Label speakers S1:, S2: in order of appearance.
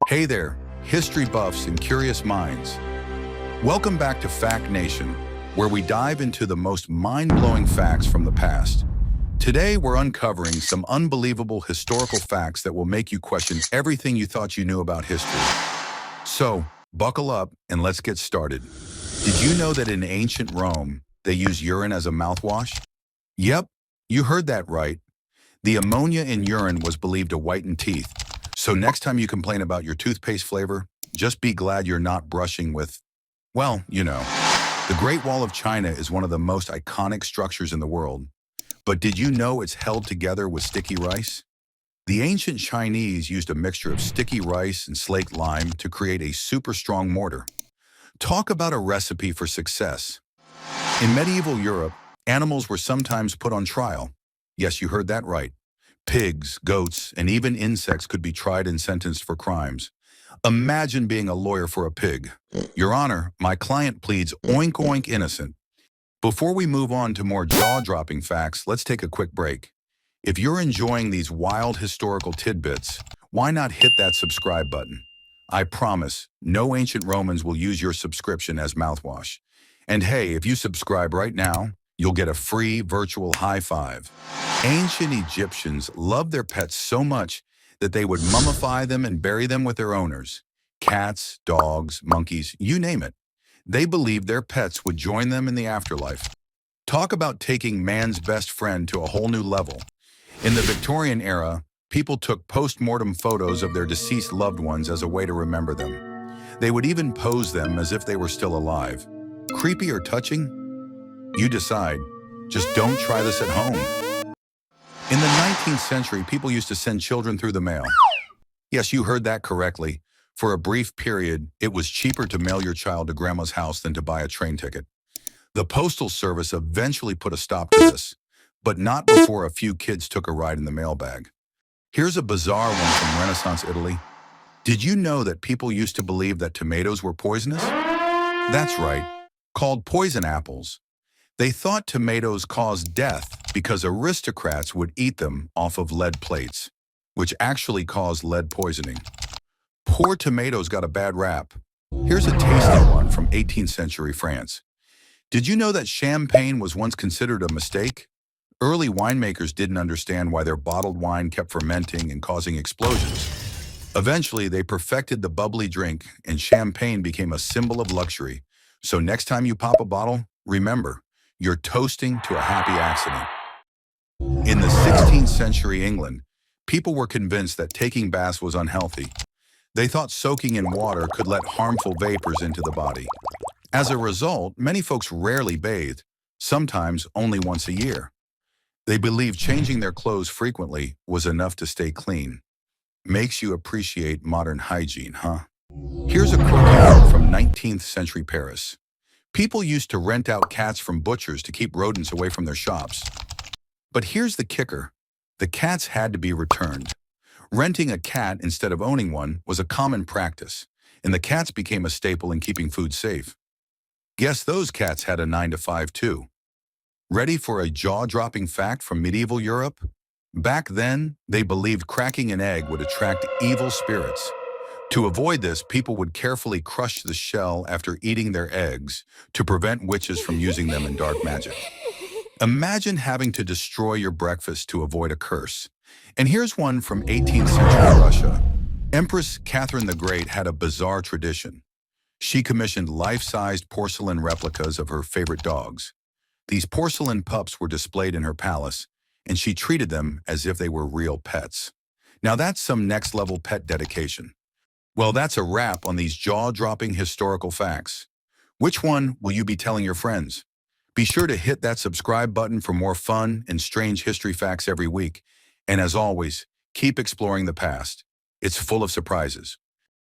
S1: Hey there, history buffs and curious minds. Welcome back to Fact Nation, where we dive into the most mind-blowing facts from the past. Today, we're uncovering some unbelievable historical facts that will make you question everything you thought you knew about history. So, buckle up and let's get started. Did you know that in ancient Rome, they used urine as a mouthwash? Yep, you heard that right. The ammonia in urine was believed to whiten teeth. So next time you complain about your toothpaste flavor, just be glad you're not brushing with, well, you know. The Great Wall of China is one of the most iconic structures in the world. But did you know it's held together with sticky rice? The ancient Chinese used a mixture of sticky rice and slaked lime to create a super strong mortar. Talk about a recipe for success. In medieval Europe, animals were sometimes put on trial. Yes, you heard that right. Pigs, goats, and even insects could be tried and sentenced for crimes. Imagine being a lawyer for a pig. Your Honor, my client pleads oink oink innocent. Before we move on to more jaw-dropping facts, let's take a quick break. If you're enjoying these wild historical tidbits, why not hit that subscribe button? I promise, no ancient Romans will use your subscription as mouthwash. And hey, if you subscribe right now, you'll get a free virtual high five. Ancient Egyptians loved their pets so much that they would mummify them and bury them with their owners. Cats, dogs, monkeys, you name it. They believed their pets would join them in the afterlife. Talk about taking man's best friend to a whole new level. In the Victorian era, people took post-mortem photos of their deceased loved ones as a way to remember them. They would even pose them as if they were still alive. Creepy or touching? You decide. Just don't try this at home. In the 19th century, people used to send children through the mail. Yes, you heard that correctly. For a brief period, it was cheaper to mail your child to grandma's house than to buy a train ticket. The postal service eventually put a stop to this, but not before a few kids took a ride in the mailbag. Here's a bizarre one from Renaissance Italy. Did you know that people used to believe that tomatoes were poisonous? That's right, called poison apples. They thought tomatoes caused death because aristocrats would eat them off of lead plates, which actually caused lead poisoning. Poor tomatoes got a bad rap. Here's a tasty one from 18th century France. Did you know that champagne was once considered a mistake? Early winemakers didn't understand why their bottled wine kept fermenting and causing explosions. Eventually, they perfected the bubbly drink, and champagne became a symbol of luxury. So next time you pop a bottle, remember, you're toasting to a happy accident. In the 16th century England, people were convinced that taking baths was unhealthy. They thought soaking in water could let harmful vapors into the body. As a result, many folks rarely bathed, sometimes only once a year. They believed changing their clothes frequently was enough to stay clean. Makes you appreciate modern hygiene, huh? Here's a quote from 19th century Paris. People used to rent out cats from butchers to keep rodents away from their shops. But here's the kicker. The cats had to be returned. Renting a cat instead of owning one was a common practice, and the cats became a staple in keeping food safe. Guess those cats had a 9 to 5 too. Ready for a jaw-dropping fact from medieval Europe? Back then, they believed cracking an egg would attract evil spirits. To avoid this, people would carefully crush the shell after eating their eggs to prevent witches from using them in dark magic. Imagine having to destroy your breakfast to avoid a curse. And here's one from 18th century Russia. Empress Catherine the Great had a bizarre tradition. She commissioned life-sized porcelain replicas of her favorite dogs. These porcelain pups were displayed in her palace, and she treated them as if they were real pets. Now that's some next-level pet dedication. Well, that's a wrap on these jaw-dropping historical facts. Which one will you be telling your friends? Be sure to hit that subscribe button for more fun and strange history facts every week. And as always, keep exploring the past. It's full of surprises.